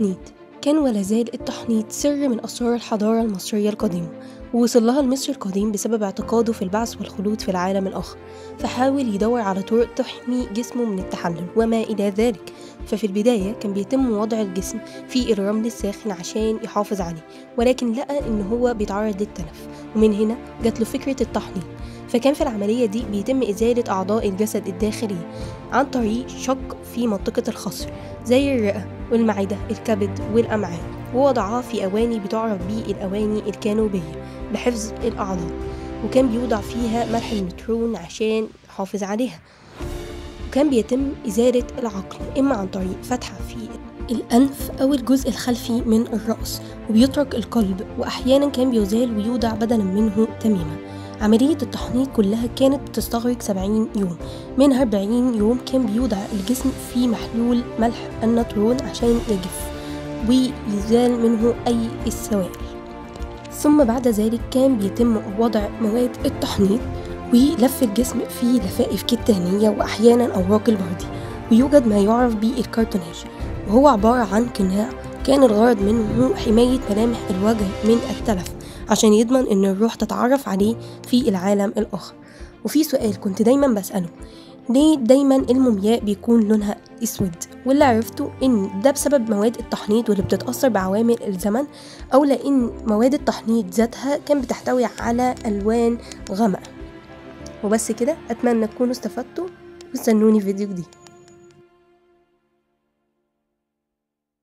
التحنيط كان ولا زال التحنيط سر من أسرار الحضارة المصرية القديمة، ووصل لها المصري القديم بسبب اعتقاده في البعث والخلود في العالم الآخر، فحاول يدور على طرق تحمي جسمه من التحلل وما إلى ذلك. ففي البداية كان بيتم وضع الجسم في الرمل الساخن عشان يحافظ عليه، ولكن لقى إن هو بيتعرض للتلف، ومن هنا جات له فكرة التحنيط. فكان في العملية دي بيتم إزالة أعضاء الجسد الداخلية عن طريق شق في منطقة الخصر زي الرئة والمعدة الكبد والأمعاء، ووضعها في أواني بتعرف بيه الأواني الكانوبية لحفظ الأعضاء، وكان بيوضع فيها ملح النترون عشان يحافظ عليها. وكان بيتم إزالة العقل إما عن طريق فتحة في الأنف أو الجزء الخلفي من الرأس، وبيترك القلب، وأحيانا كان بيزال ويوضع بدلا منه تماما. عملية التحنيط كلها كانت بتستغرق 70 يوم، منها 40 يوم كان بيوضع الجسم في محلول ملح النترون عشان يجف ويزال منه أي السوائل. ثم بعد ذلك كان بيتم وضع مواد التحنيط ولف الجسم في لفائف كتانية وأحيانا أوراق البردي، ويوجد ما يعرف بالكرتوناج، وهو عبارة عن قناع كان الغرض منه حماية ملامح الوجه من التلف عشان يضمن إن الروح تتعرف عليه في العالم الآخر. وفي سؤال كنت دايما بسأله، ليه دايما المومياء بيكون لونها اسود؟ واللي عرفته ان ده بسبب مواد التحنيط واللي بتتأثر بعوامل الزمن، او لان مواد التحنيط ذاتها كان بتحتوي على الوان غامقة. وبس كده، اتمنى تكونوا استفدتوا، واستنوني في فيديو جديد.